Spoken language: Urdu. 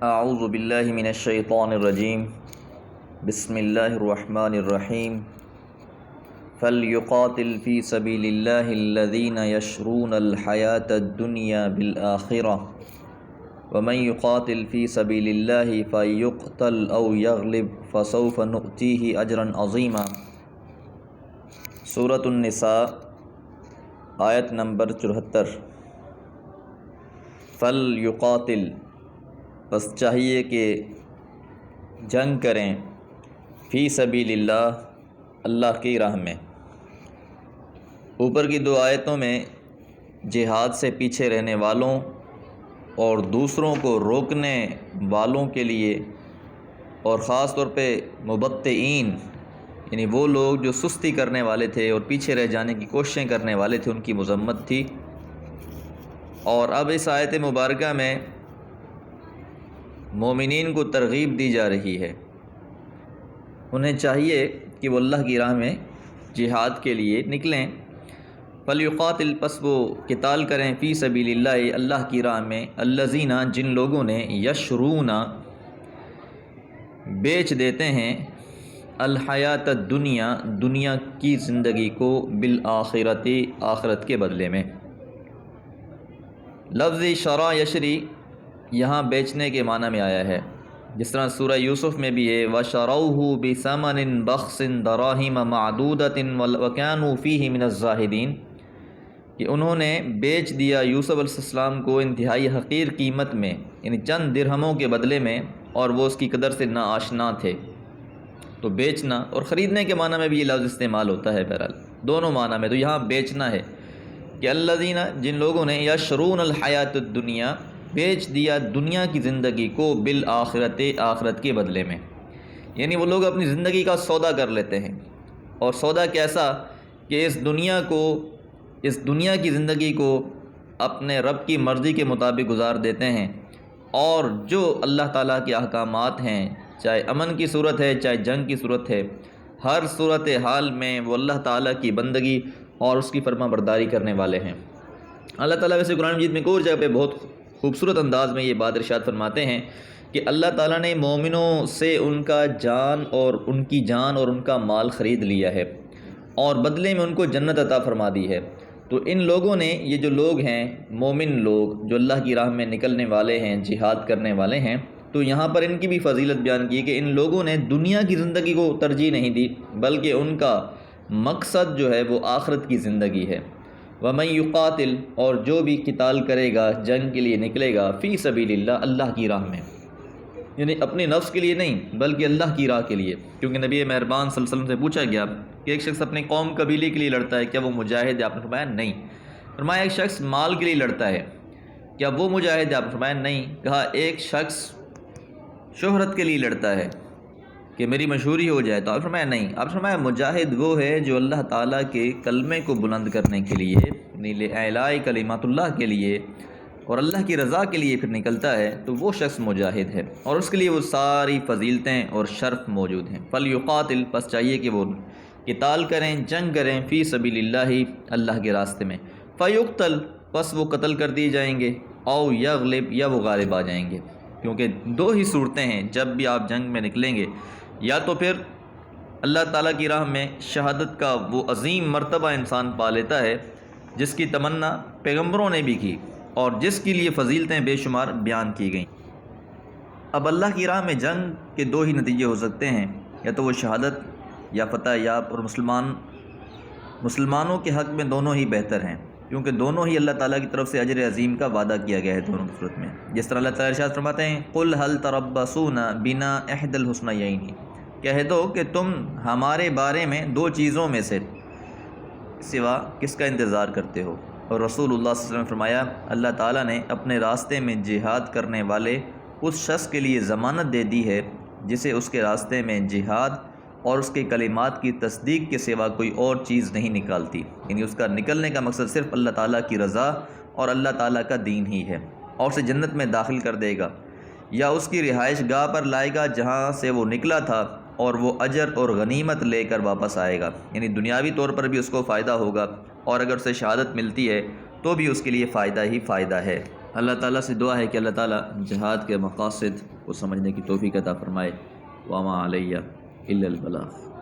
اعوذ باللہ من الشیطان الرجیم بسم اللہ الرحمن الرحیم فلیقاتل فی سبیل اللہ الذین یشرون الحیاة الدنیا بالآخرہ ومن یقاتل فی سبیل اللہ فیقتل او یغلب فسوف نؤتیہ اجرا عظیما۔ سورۃ النساء آیت نمبر 74۔ فلیقاتل، بس چاہیے کہ جنگ کریں، فی سبیل اللہ، اللہ کی راہ میں۔ اوپر کی دو آیتوں میں جہاد سے پیچھے رہنے والوں اور دوسروں کو روکنے والوں کے لیے، اور خاص طور پہ مبتئین یعنی وہ لوگ جو سستی کرنے والے تھے اور پیچھے رہ جانے کی کوششیں کرنے والے تھے، ان کی مذمت تھی۔ اور اب اس آیت مبارکہ میں مومنین کو ترغیب دی جا رہی ہے، انہیں چاہیے کہ وہ اللہ کی راہ میں جہاد کے لیے نکلیں۔ فلیقاتل، پس وہ قتال کریں، فی سبیل اللہ، اللہ کی راہ میں، الذین، جن لوگوں نے، یشرون، بیچ دیتے ہیں، الحیات الدنیا، دنیا کی زندگی کو، بالآخرت، آخرت کے بدلے میں۔ لفظ شرا یشری یہاں بیچنے کے معنی میں آیا ہے، جس طرح سورہ یوسف میں بھی ہے، وَشَرَوْهُ بِثَمَنٍ بَخْسٍ دَرَاهِمَ مَعْدُودَةٍ وَكَانُوا فِيهِ مِنَ الزَّاهِدِينَ، کہ انہوں نے بیچ دیا یوسف علیہ السلام کو انتہائی حقیر قیمت میں، یعنی چند درہموں کے بدلے میں، اور وہ اس کی قدر سے ناآشنا تھے۔ تو بیچنا اور خریدنے کے معنی میں بھی یہ لفظ استعمال ہوتا ہے، بہرحال دونوں معنی میں۔ تو یہاں بیچنا ہے کہ الذین، جن لوگوں نے، یشرون الحیات الدنیا، بیچ دیا دنیا کی زندگی کو، بالآخرت، آخرت کے بدلے میں۔ یعنی وہ لوگ اپنی زندگی کا سودا کر لیتے ہیں، اور سودا کیسا کہ اس دنیا کی زندگی کو اپنے رب کی مرضی کے مطابق گزار دیتے ہیں، اور جو اللہ تعالیٰ کے احکامات ہیں، چاہے امن کی صورت ہے چاہے جنگ کی صورت ہے، ہر صورت حال میں وہ اللہ تعالیٰ کی بندگی اور اس کی فرما برداری کرنے والے ہیں۔ اللہ تعالیٰ ویسے قرآن مجید میں ایک اور جگہ پہ بہت خوبصورت انداز میں یہ بات ارشاد فرماتے ہیں کہ اللہ تعالیٰ نے مومنوں سے ان کی جان اور ان کا مال خرید لیا ہے، اور بدلے میں ان کو جنت عطا فرما دی ہے۔ تو ان لوگوں نے، یہ جو لوگ ہیں مومن لوگ جو اللہ کی راہ میں نکلنے والے ہیں، جہاد کرنے والے ہیں، تو یہاں پر ان کی بھی فضیلت بیان کی کہ ان لوگوں نے دنیا کی زندگی کو ترجیح نہیں دی، بلکہ ان کا مقصد جو ہے وہ آخرت کی زندگی ہے۔ وَمَن يُقَاتِلْ، اور جو بھی قتال کرے گا، جنگ کے لیے نکلے گا، فی سبیل اللہ، اللہ کی راہ میں، یعنی اپنے نفس کے لیے نہیں بلکہ اللہ کی راہ کے لیے۔ کیونکہ نبی مہربان صلی اللہ علیہ وسلم سے پوچھا گیا کہ ایک شخص اپنے قوم قبیلے کے لیے لڑتا ہے، کیا وہ مجاہد ہے؟ آپ نے فرمایا نہیں۔ فرمایا ایک شخص مال کے لیے لڑتا ہے، کیا وہ مجاہد ہے؟ آپ نے فرمایا نہیں۔ کہا ایک شخص شہرت کے لیے لڑتا ہے کہ میری مشہوری ہو جائے، تو آپ فرمایا نہیں۔ آپ فرمایا مجاہد وہ ہے جو اللہ تعالیٰ کے کلمے کو بلند کرنے کے لیے، یعنی اعلاء کلمات اللہ کے لیے اور اللہ کی رضا کے لیے پھر نکلتا ہے، تو وہ شخص مجاہد ہے، اور اس کے لیے وہ ساری فضیلتیں اور شرف موجود ہیں۔ فلیقاتل، پس چاہیے کہ وہ قتال کریں، جنگ کریں، فی سبیل اللہ، اللہ کے راستے میں۔ فیقتل، پس وہ قتل کر دیے جائیں گے، او یغلب، یا وہ غالب آ جائیں گے۔ کیونکہ دو ہی صورتیں ہیں جب بھی آپ جنگ میں نکلیں گے، یا تو پھر اللہ تعالیٰ کی راہ میں شہادت کا وہ عظیم مرتبہ انسان پا لیتا ہے جس کی تمنا پیغمبروں نے بھی کی اور جس کے لیے فضیلتیں بے شمار بیان کی گئیں۔ اب اللہ کی راہ میں جنگ کے دو ہی نتیجے ہو سکتے ہیں، یا تو وہ شہادت یا فتح یاب، اور مسلمانوں کے حق میں دونوں ہی بہتر ہیں، کیونکہ دونوں ہی اللہ تعالیٰ کی طرف سے اجر عظیم کا وعدہ کیا گیا ہے دونوں کی صورت میں۔ جس طرح اللہ تعالیٰ ارشاد فرماتے ہیں، قُلْ هَلْ تَرَبَّصُونَ بِنَا إِحْدَى الْحُسْنَيَيْنِ، کہہ دو کہ تم ہمارے بارے میں دو چیزوں میں سے سوا کس کا انتظار کرتے ہو؟ اور رسول اللہ صلی اللہ علیہ وسلم نے فرمایا، اللہ تعالیٰ نے اپنے راستے میں جہاد کرنے والے اس شخص کے لیے ضمانت دے دی ہے جسے اس کے راستے میں جہاد اور اس کے کلمات کی تصدیق کے سوا کوئی اور چیز نہیں نکالتی، یعنی اس کا نکلنے کا مقصد صرف اللہ تعالیٰ کی رضا اور اللہ تعالیٰ کا دین ہی ہے، اور اسے جنت میں داخل کر دے گا، یا اس کی رہائش گاہ پر لائے گا جہاں سے وہ نکلا تھا، اور وہ اجر اور غنیمت لے کر واپس آئے گا، یعنی دنیاوی طور پر بھی اس کو فائدہ ہوگا، اور اگر اسے شہادت ملتی ہے تو بھی اس کے لیے فائدہ ہی فائدہ ہے۔ اللہ تعالیٰ سے دعا ہے کہ اللہ تعالیٰ جہاد کے مقاصد کو سمجھنے کی توفیق عطا فرمائے. وما علیہ الا البلاغ.